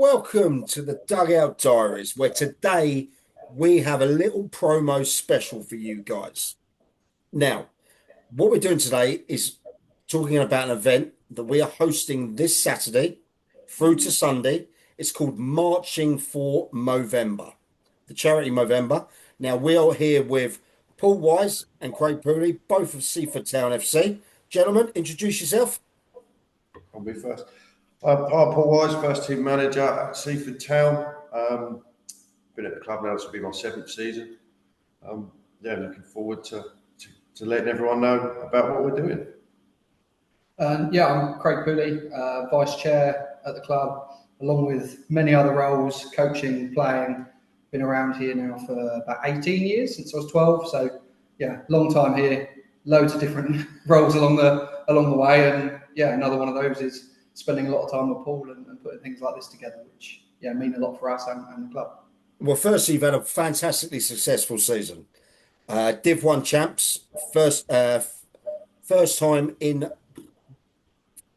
Welcome to the Dugout Diaries, where today we have a little promo special for you guys. Now, what we're doing today is talking about an event that we are hosting this Saturday through to Sunday. It's called Marching for Movember, the charity Movember. Now, we are here with Paul Wise and Craig Pooley, both of Seaford Town FC. Gentlemen, introduce yourself. I'll be first. I'm Paul Wise, first team manager at Seaford Town. Been at the club now, this will be my seventh season. Looking forward to letting everyone know about what we're doing. I'm Craig Pooley, Vice Chair at the club, along with many other roles, coaching, playing. Been around here now for about 18 years, since I was 12. So, long time here, loads of different roles along the way. And, another one of those is spending a lot of time with Paul and putting things like this together, which mean a lot for us and the club. Well, firstly, you've had a fantastically successful season. Div 1 champs, first time in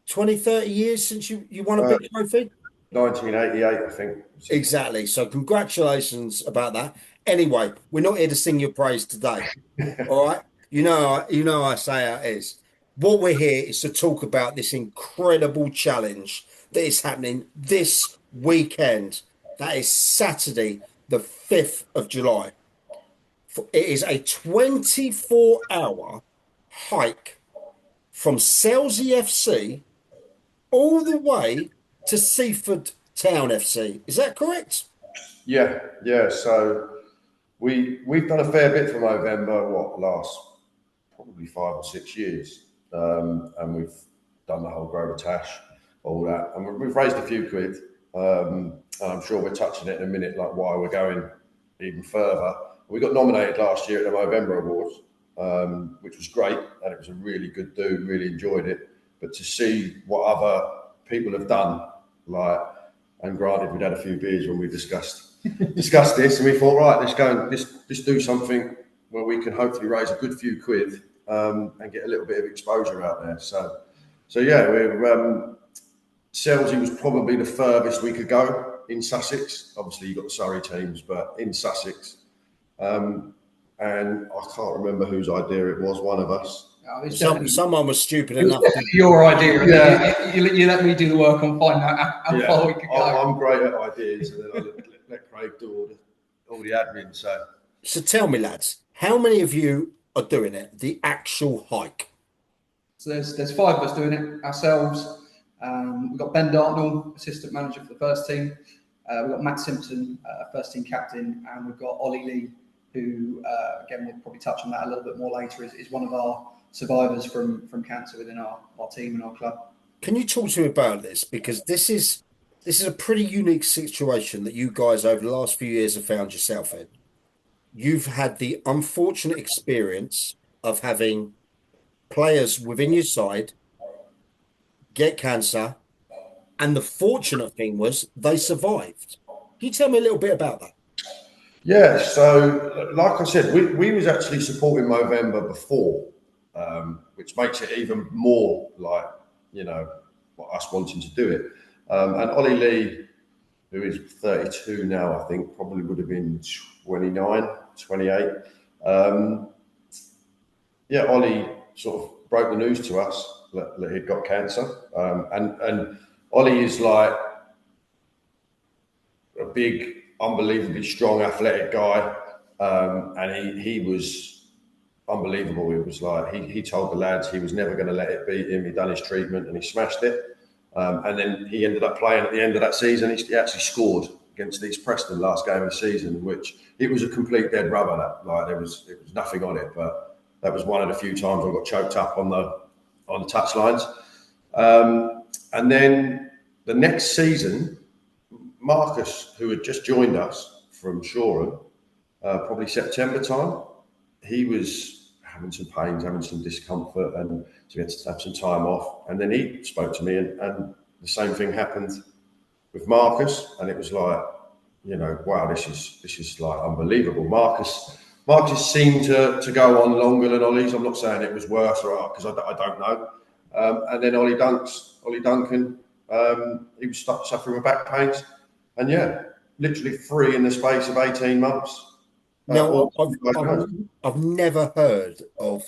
20, 30 years since you won a big trophy? 1988, I think. Exactly. So congratulations about that. Anyway, we're not here to sing your praise today. All right? You know I say how it is. What we're here is to talk about this incredible challenge that is happening this weekend. That is Saturday, the 5th of July. It is a 24-hour hike from Selsey FC all the way to Seaford Town FC. Is that correct? Yeah. So we've done a fair bit for Movember, last probably 5 or 6 years. And we've done the whole Grover Tash, all that. And we've raised a few quid. And I'm sure we're touching it in a minute, like why we're going even further. We got nominated last year at the Movember Awards, which was great. And it was a really good do, really enjoyed it. But to see what other people have done, and granted, we'd had a few beers when we discussed this, and we thought, right, let's do something where we can hopefully raise a good few quid and get a little bit of exposure out there. So Selsey was probably the furthest we could go in Sussex. Obviously, you've got the Surrey teams, but in Sussex. And I can't remember whose idea it was, one of us. Someone was stupid enough. Your idea. Yeah. You let me do the work and find out how far we could go. I'm great at ideas, and then I let Craig do all the admin. So tell me, lads, how many of you are doing it, the actual hike? So there's 5 of us doing it ourselves. We've got Ben Dartnell, assistant manager for the first team. We've got Matt Simpson, first team captain, and we've got Ollie Lee, who, again, we'll probably touch on that a little bit more later, is one of our survivors from cancer within our team and our club. Can you talk to me about this? Because this is a pretty unique situation that you guys over the last few years have found yourself in. You've had the unfortunate experience of having players within your side get cancer, and the fortunate thing was they survived. Can you tell me a little bit about that? Yeah, so like I said, we was actually supporting Movember before, which makes it even more us wanting to do it. And Ollie Lee, who is 32 now, I think, probably would have been 29, 28. Ollie sort of broke the news to us that he'd got cancer. And Ollie is like a big, unbelievably strong, athletic guy. And he was unbelievable. It was like, he told the lads he was never going to let it beat him. He'd done his treatment and he smashed it. And then he ended up playing at the end of that season. He actually scored against East Preston last game of the season, which it was a complete dead rubber. It was nothing on it, but that was one of the few times I got choked up on the touchlines. And then the next season, Marcus, who had just joined us from Shoreham, probably September time, he was having some pains, having some discomfort, and so he had to have some time off. And then he spoke to me, and the same thing happened with Marcus, and it was like, wow, this is like unbelievable. Marcus seemed to go on longer than Ollie's. I'm not saying it was worse or because I don't know. And then Ollie Duncan, he was suffering with back pains. and yeah, literally 3 in the space of 18 months. Now, I've never heard of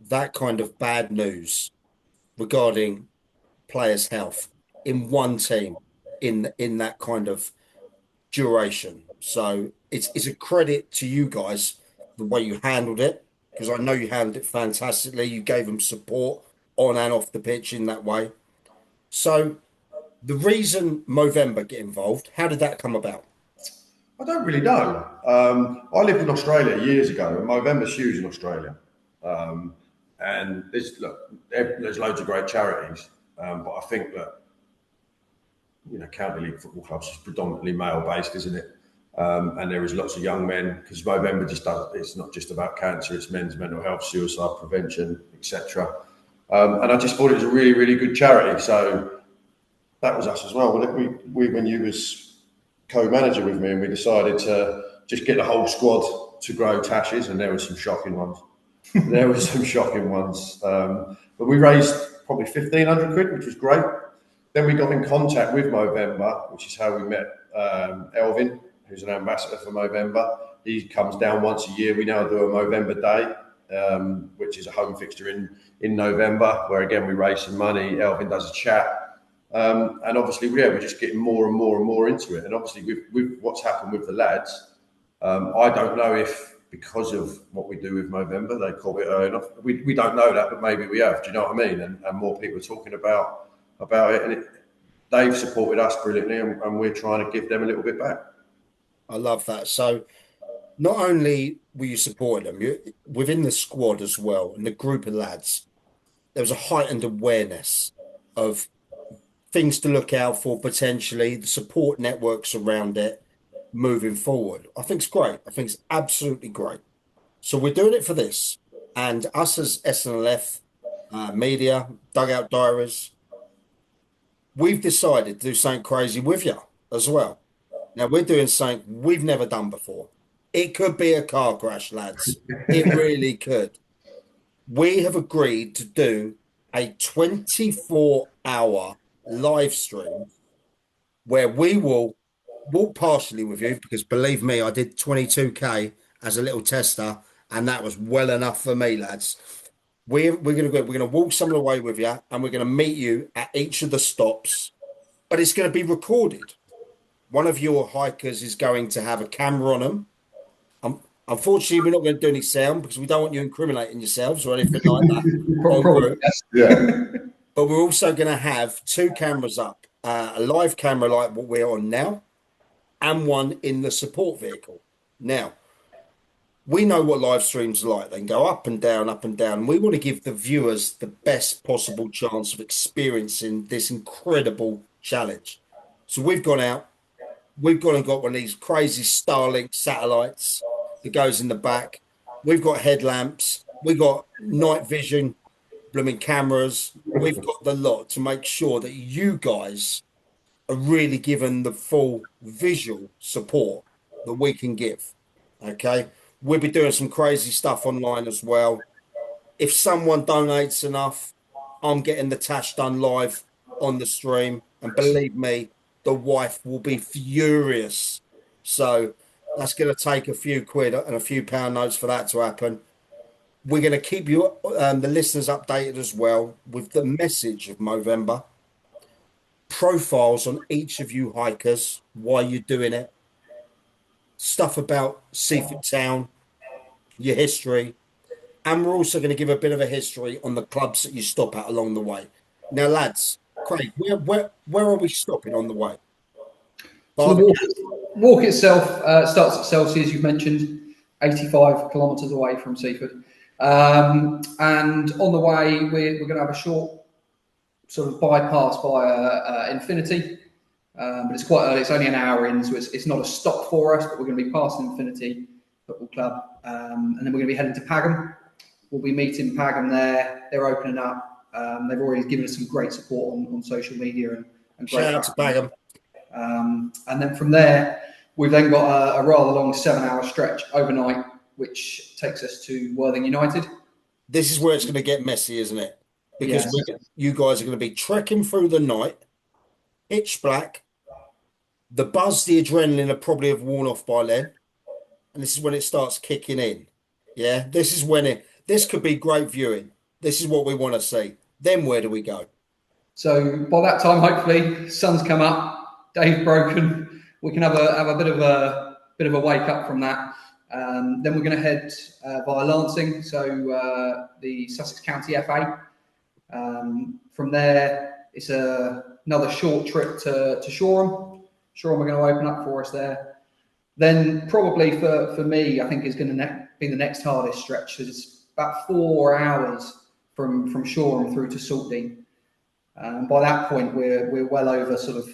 that kind of bad news regarding players' health in one team in that kind of duration. So it's a credit to you guys the way you handled it, because I know you handled it fantastically. You gave them support on and off the pitch in that way. So the reason Movember get involved, how did that come about? I don't really know. I lived in Australia years ago, and Movember's huge in Australia. And there's loads of great charities, but I think that county league football clubs is predominantly male based, isn't it? And there is lots of young men, because Movember just does. It's not just about cancer; it's men's mental health, suicide prevention, etc. And I just thought it was a really, really good charity. So that was us as well. When you was co-manager with me, and we decided to just get the whole squad to grow tashes, and there were some shocking ones. But we raised probably 1,500 quid, which was great. Then we got in contact with Movember, which is how we met Elvin, who's an ambassador for Movember. He comes down once a year. We now do a Movember Day, which is a home fixture in November, where again we raise some money. Elvin does a chat. And obviously, we're just getting more and more and more into it. And obviously, with what's happened with the lads, I don't know if because of what we do with Movember, they call it early enough. We don't know that, but maybe we have. Do you know what I mean? And more people are talking about it. And they've supported us brilliantly, and we're trying to give them a little bit back. I love that. So not only were you supporting them, you within the squad as well, and the group of lads, there was a heightened awareness of things to look out for, potentially the support networks around it moving forward. I think it's great. I think it's absolutely great. So we're doing it for this, and us as SNLF media, Dugout Diaries, we've decided to do something crazy with you as well. Now we're doing something we've never done before. It could be a car crash, lads. It really could. We have agreed to do a 24-hour live stream where we will walk partially with you, because believe me, I did 22k as a little tester, and that was well enough for me, lads. We're gonna walk some of the way with you, and we're gonna meet you at each of the stops, but it's going to be recorded. One of your hikers is going to have a camera on them. Unfortunately, we're not going to do any sound because we don't want you incriminating yourselves or anything like that. Probably, Yeah. But we're also going to have 2 cameras up, a live camera like what we're on now, and one in the support vehicle. Now, we know what live streams are like. They can go up and down, up and down. We want to give the viewers the best possible chance of experiencing this incredible challenge. So we've gone out, we've gone and got one of these crazy Starlink satellites that goes in the back. We've got headlamps, we've got night vision, blooming cameras. We've got the lot to make sure that you guys are really given the full visual support that we can give. Okay. We'll be doing some crazy stuff online as well. If someone donates enough, I'm getting the tash done live on the stream. And believe me, the wife will be furious. So that's going to take a few quid and a few pound notes for that to happen. We're going to keep you, the listeners, updated as well with the message of Movember. Profiles on each of you hikers, why you're doing it. Stuff about Seaford Town, your history. And we're also going to give a bit of a history on the clubs that you stop at along the way. Now, lads, Craig, where are we stopping on the way? So the walk itself starts at Celsius, you've mentioned, 85 kilometres away from Seaford. And on the way, we're going to have a short sort of bypass via Infinity. But it's quite early, it's only an hour in, so it's not a stop for us, but we're going to be passing Infinity Football Club. And then we're going to be heading to Pagham. We'll be meeting Pagham there. They're opening up. They've already given us some great support on social media and great. Shout out to Pagham. And then from there, we've then got a rather long 7-hour stretch overnight, which takes us to Worthing United. This is where it's going to get messy, isn't it? Because Yes. you guys are going to be trekking through the night, pitch black, The buzz, the adrenaline are probably have worn off by then. And this is when it starts kicking in. Yeah, this is when this could be great viewing. This is what we want to see. Then where do we go? So by that time, hopefully, sun's come up, day's broken. We can have a bit of a wake up from that. Then we're going to head via Lancing, so the Sussex County FA. From there, it's another short trip to Shoreham. Shoreham are going to open up for us there. Then probably for me, I think is going to be the next hardest stretch. It's about 4 hours from Shoreham through to Saltdean. By that point, we're well over sort of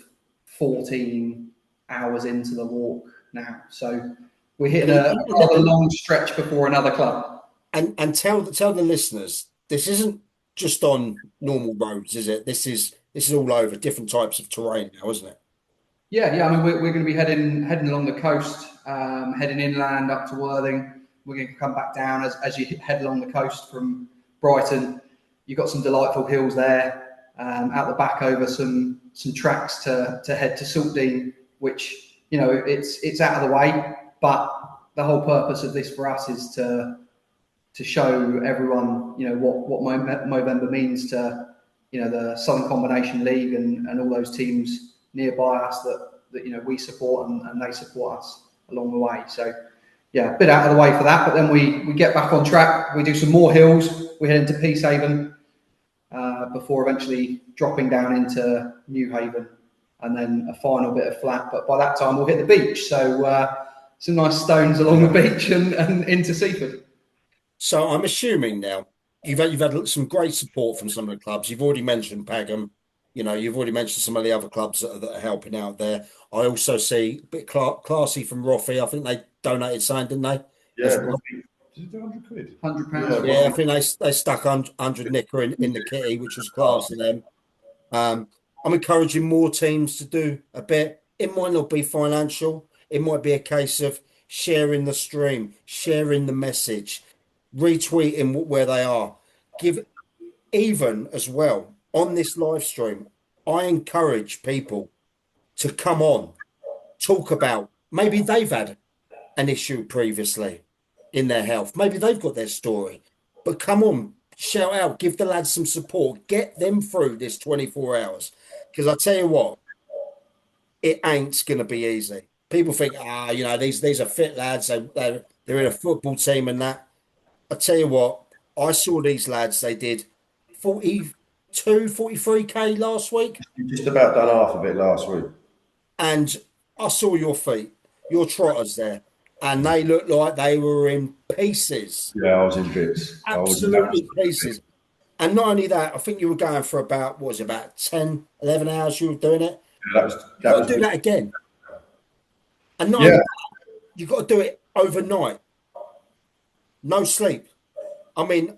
14 hours into the walk now. So we're hitting a rather long stretch before another club. And tell the listeners, this isn't just on normal roads, is it? This is all over different types of terrain now, isn't it? Yeah. I mean, we're going to be heading along the coast, heading inland up to Worthing. We're going to come back down as you head along the coast from Brighton. You've got some delightful hills there. Out the back over some tracks to head to Saltdean, which it's out of the way. But the whole purpose of this for us is to show everyone what Movember means to the Southern Combination League and all those teams nearby us that we support and they support us along the way. So yeah, a bit out of the way for that, but then we get back on track. We do some more hills. We head into Peacehaven before eventually dropping down into New Haven, and then a final bit of flat. But by that time, we'll hit the beach. So some nice stones along the beach and into Seaford. So I'm assuming now you've had some great support from some of the clubs. You've already mentioned Pagham. You've already mentioned some of the other clubs that are helping out there. I also see a bit classy from Roffey. I think they donated something, didn't they? Yeah. Well. Did you do £100? £100. Yeah, I think they stuck 100 nicker in the kitty, which was class of them. I'm encouraging more teams to do a bit. It might not be financial. It might be a case of sharing the stream, sharing the message, retweeting where they are. Give even as well on this live stream. I encourage people to come on, talk about maybe they've had an issue previously in their health. Maybe they've got their story, but come on, shout out, give the lads some support, get them through this 24 hours. Because I tell you what, it ain't going to be easy. People think, these are fit lads. They're in a football team and that. I tell you what, I saw these lads, they did 43K last week. You just about done half of it last week. And I saw your feet, your trotters there. And they looked like they were in pieces. Yeah, I was in bits. Absolutely pieces. And not only that, I think you were going for about 10, 11 hours you were doing it. Yeah, that was do that again. And not only that, you've got to do it overnight. No sleep. I mean,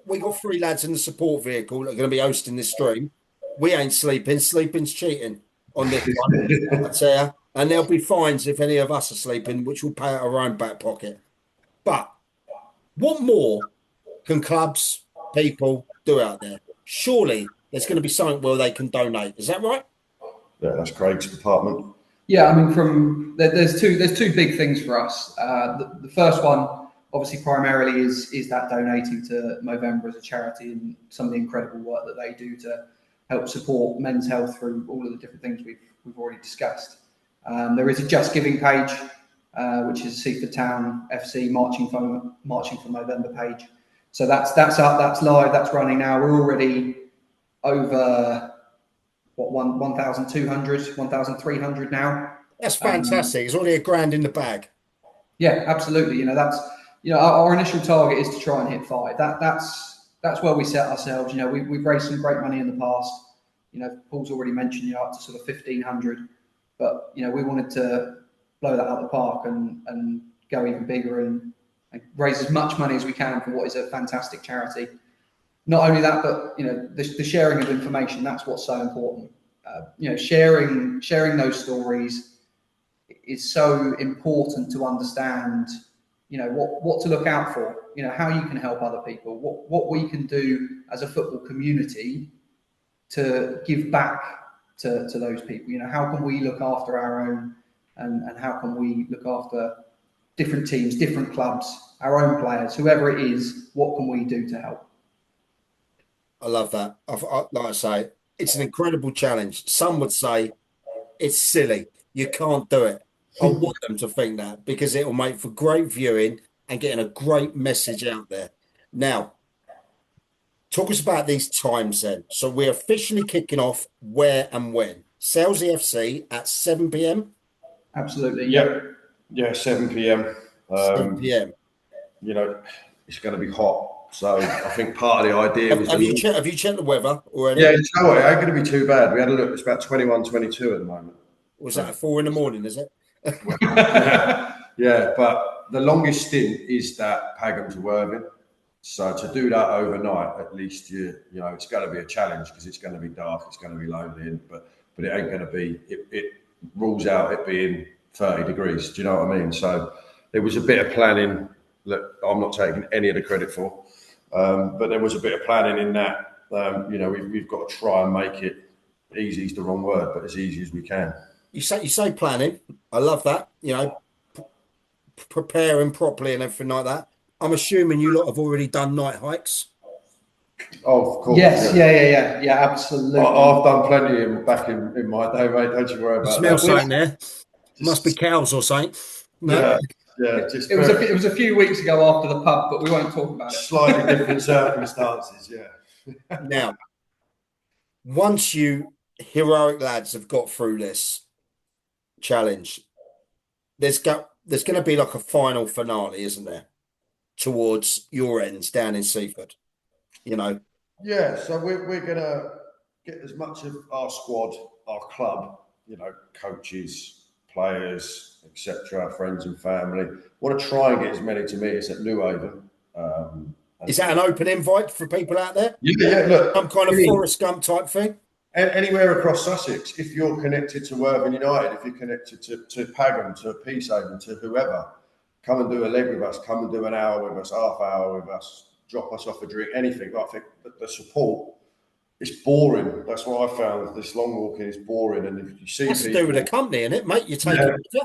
we got 3 lads in the support vehicle that are going to be hosting this stream. We ain't sleeping. Sleeping's cheating on this one, I tell you. And there'll be fines if any of us are sleeping, which we'll pay out of our own back pocket. But what more can clubs, people do out there? Surely there's going to be something where they can donate. Is that right? Yeah, that's Craig's department. Yeah, I mean, there's two big things for us. The first one, obviously, primarily is that donating to Movember as a charity and some of the incredible work that they do to help support men's health through all of the different things we've already discussed. There is a Just Giving page, which is Seaford Town FC Marching for Movember page. So that's up, that's live, that's running now. We're already over 1,200, 1,300 now. That's fantastic. It's only £1,000 in the bag. Yeah, absolutely. That's our initial target is to try and hit 5. That's where we set ourselves. We've raised some great money in the past. Paul's already mentioned up to sort of 1,500. But we wanted to blow that out of the park and go even bigger and raise as much money as we can for what is a fantastic charity. Not only that, but the sharing of information, that's what's so important. Sharing those stories is so important to understand. What to look out for. How you can help other people. What we can do as a football community to give back to those people. You know, how can we look after our own, and how can we look after different teams, different clubs, our own players, whoever it is? What can we do to help? I love that. Like I say, it's an incredible challenge. Some would say it's silly. You can't do it. I want them to think that because it will make for great viewing and getting a great message out there. Now, talk us about these times then. So we're officially kicking off where and when? Selsey FC at 7 p.m. Absolutely. Yeah, 7 p.m. 7 p.m. You know, it's going to be hot. So I think part of the idea was... Have you checked the weather already? Yeah, you know what? It ain't going to be too bad. We had a look. It's about 21, 22 at the moment. Was that at 4 in the morning, is it? Yeah, but the longest stint is that Pagham to Worthing. So to do that overnight, at least you know it's going to be a challenge because it's going to be dark, it's going to be lonely, but it ain't going to be. It rules out it being 30 degrees. Do you know what I mean? So there was a bit of planning that I'm not taking any of the credit for, but there was a bit of planning in that. You know, we've got to try and make it easy. Is the wrong word, but as easy as we can. You say planning. I love that. You know, preparing properly and everything like that. I'm assuming you lot have already done night hikes. Oh, of course. Yes, yeah, absolutely. I've done plenty back in my day, mate. Don't you worry about Smell that. something there. Must be cows or something. No? Yeah. It was a few weeks ago after the pub, but we won't talk about it. Slightly different circumstances, yeah. Now, once you heroic lads have got through this challenge, there's going to be like a final finale, isn't there? Towards your ends down in Seaford, you know. Yeah, so we're gonna get as much of our squad, our club, you know, coaches, players, etc., friends and family. Want to try and get as many to meet us at New Haven. Is that an open invite for people out there? Yeah. Look, some kind of Forrest Gump type thing. Anywhere across Sussex, if you're connected to Worthing United, if you're connected to Pagham, to Peacehaven, to whoever. Come and do a leg with us. Come and do an hour with us, half hour with us. Drop us off a drink, anything. I think the support is boring. That's what I found. This long walking is boring, and if you see that's people, to do with a company, innit, mate? You take it with you.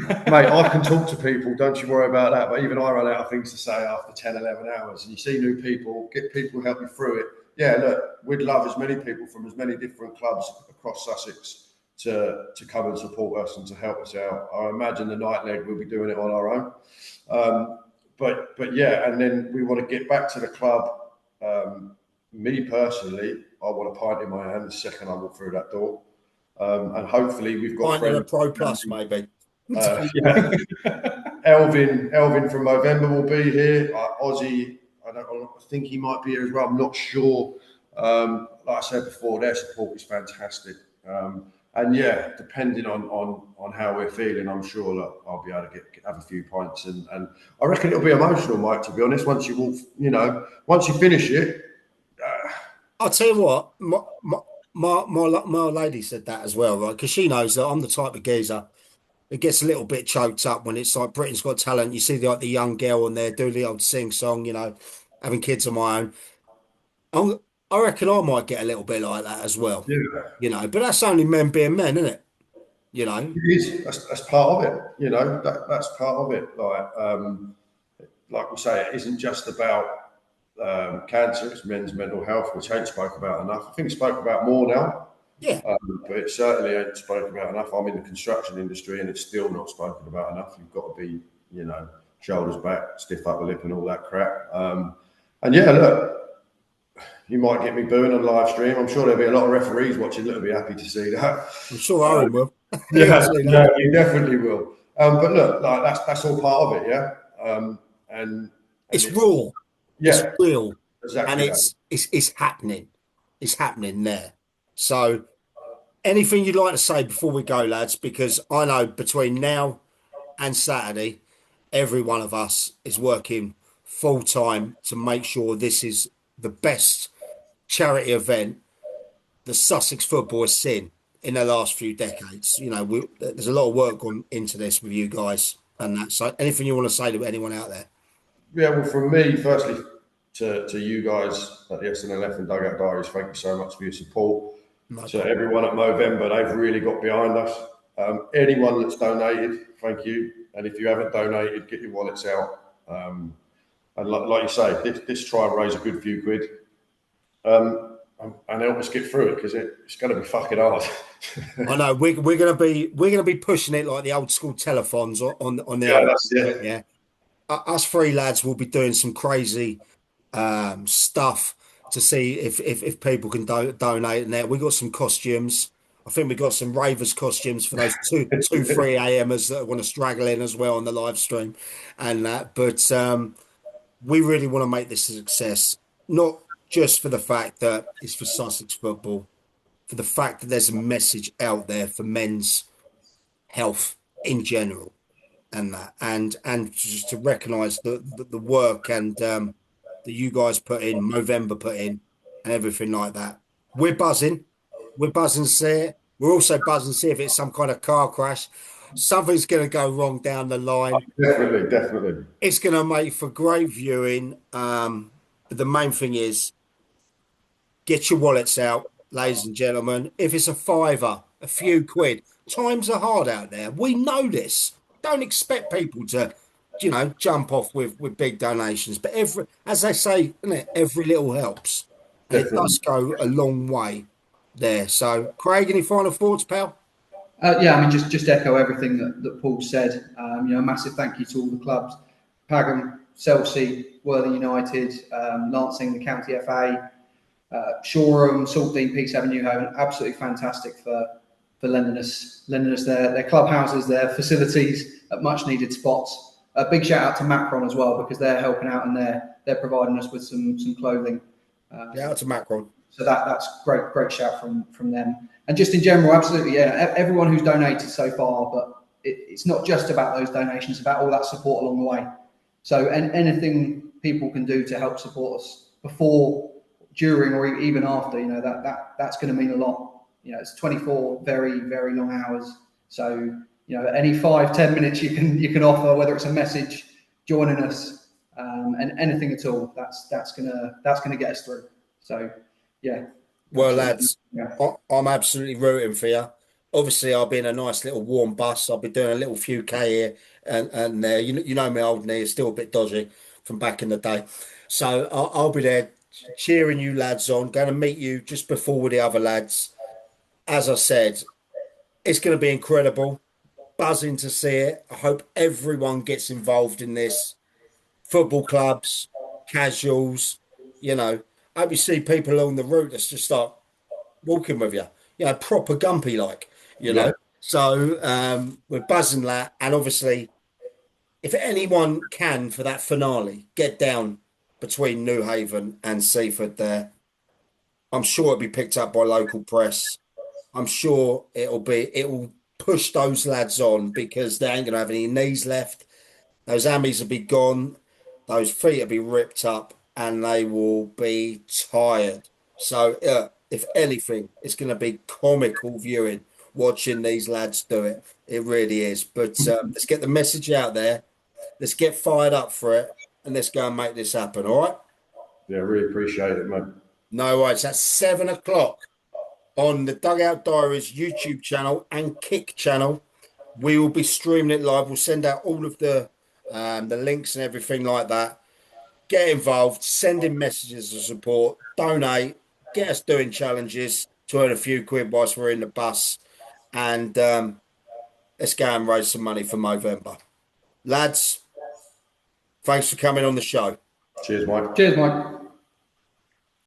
Mate, I can talk to people. Don't you worry about that. But even I run out of things to say after 10, 11 hours. And you see new people, get people help you through it. Yeah, look, we'd love as many people from as many different clubs across Sussex to come and support us and to help us out. I imagine the night leg we'll be doing it on our own. But yeah, and then we want to get back to the club. Me personally, I want a pint in my hand the second I walk through that door. And hopefully we've got pint and a Pro Plus, maybe. Elvin from Movember will be here. Ozzy, I think he might be here as well. I'm not sure. Like I said before, their support is fantastic. And yeah, depending on how we're feeling, I'm sure that I'll be able to have a few pints, and I reckon it'll be emotional, Mike. To be honest, once you walk, you know, once you finish it. I'll tell you what, my lady said that as well, right? Because she knows that I'm the type of geezer that gets a little bit choked up when it's like Britain's Got Talent. You see the young girl on there do the old sing song, you know, having kids of my own. I reckon I might get a little bit like that as well. Yeah. You know, but that's only men being men, isn't it? You know, it is. That's part of it. You know, that's part of it. Like we say, it isn't just about cancer. It's men's mental health, which ain't spoke about enough. I think it's spoke about more now. Yeah. But it certainly ain't spoken about enough. I'm in the construction industry, and it's still not spoken about enough. You've got to be, you know, shoulders back, stiff upper lip, and all that crap. And yeah, look. You might get me booing on live stream. I'm sure there'll be a lot of referees watching that'll be happy to see that. I'm sure Aaron will. Yeah, you definitely will. But look, like that's all part of it, yeah. And it's raw. Yeah, it's real, exactly. And it's happening. It's happening there. So, anything you'd like to say before we go, lads? Because I know between now and Saturday, every one of us is working full time to make sure this is the best charity event the Sussex football has seen in the last few decades. You know, there's a lot of work gone into this with you guys and that. So anything you want to say to anyone out there? Yeah, well, from me, firstly, to you guys at the SNLF and Dugout Diaries, thank you so much for your support. No So problem. everyone at Movember, they've really got behind us. Anyone that's donated, thank you. And if you haven't donated, get your wallets out. And like you say, this try and raise a good few quid, and help us get through it, because it's going to be fucking hard. I know we're gonna be pushing it like the old school telethons on the Yeah, old that's it. yeah. Us three lads will be doing some crazy stuff to see if people can donate in there. We got some costumes. I think we got some ravers costumes for those two 3 a.m.ers that want to straggle in as well on the live stream and that. But we really want to make this a success, not just for the fact that it's for Sussex football, for the fact that there's a message out there for men's health in general and that and just to recognize the work and that you guys put in, Movember put in, and everything like that. We're buzzing. We're buzzing to see it. We're also buzzing to see if it's some kind of car crash. Something's going to go wrong down the line. Definitely, definitely. It's going to make for great viewing. But the main thing is get your wallets out, ladies and gentlemen. If it's a fiver, a few quid, times are hard out there. We know this. Don't expect people to, jump off with big donations. But as they say, isn't it, every little helps. And it Definitely. does go a long way there. So, Craig, any final thoughts, pal? Yeah, I mean, just echo everything that Paul said. A massive thank you to all the clubs: Pagham, Chelsea, Worthing United, Lancing, the County FA, Shoreham, Saltdean, Peacehaven, Newhaven. Absolutely fantastic for lending us their clubhouses, their facilities at much needed spots. A big shout out to Macron as well, because they're helping out and they're providing us with some clothing. Yeah, to Macron. So that's great shout from them. And just in general, absolutely, yeah, everyone who's donated so far, but it's not just about those donations, it's about all that support along the way. So anything people can do to help support us before, during, or even after, that's going to mean a lot. It's 24 very, very long hours. So, any 5-10 minutes you can offer, whether it's a message, joining us, and anything at all, that's gonna get us through. So, yeah. Well, Absolutely. lads, Yeah. I'm absolutely rooting for you. Obviously, I'll be in a nice little warm bus. I'll be doing a little few K here and there. You know, my old knee is still a bit dodgy from back in the day. So I'll be there cheering you lads on. Going to meet you just before with the other lads. As I said, it's going to be incredible. Buzzing to see it. I hope everyone gets involved in this. Football clubs, casuals, I hope you see people along the route that's just start walking with you, proper Gumpy like. Yeah. So we're buzzing that. And obviously, if anyone can for that finale, get down between New Haven and Seaford there. I'm sure it'll be picked up by local press. I'm sure it will push those lads on because they ain't gonna have any knees left. Those hammies will be gone, those feet will be ripped up, and they will be tired. So, if anything, it's going to be comical viewing watching these lads do it. It really is. But let's get the message out there. Let's get fired up for it, and let's go and make this happen. All right? Yeah, really appreciate it, mate. No worries. That's 7 o'clock on the Dugout Diaries YouTube channel and Kick channel. We will be streaming it live. We'll send out all of the links and everything like that. Get involved, send in messages of support, donate, get us doing challenges to earn a few quid whilst we're in the bus, and let's go and raise some money for Movember. Lads, thanks for coming on the show. Cheers, Mike. Cheers, Mike.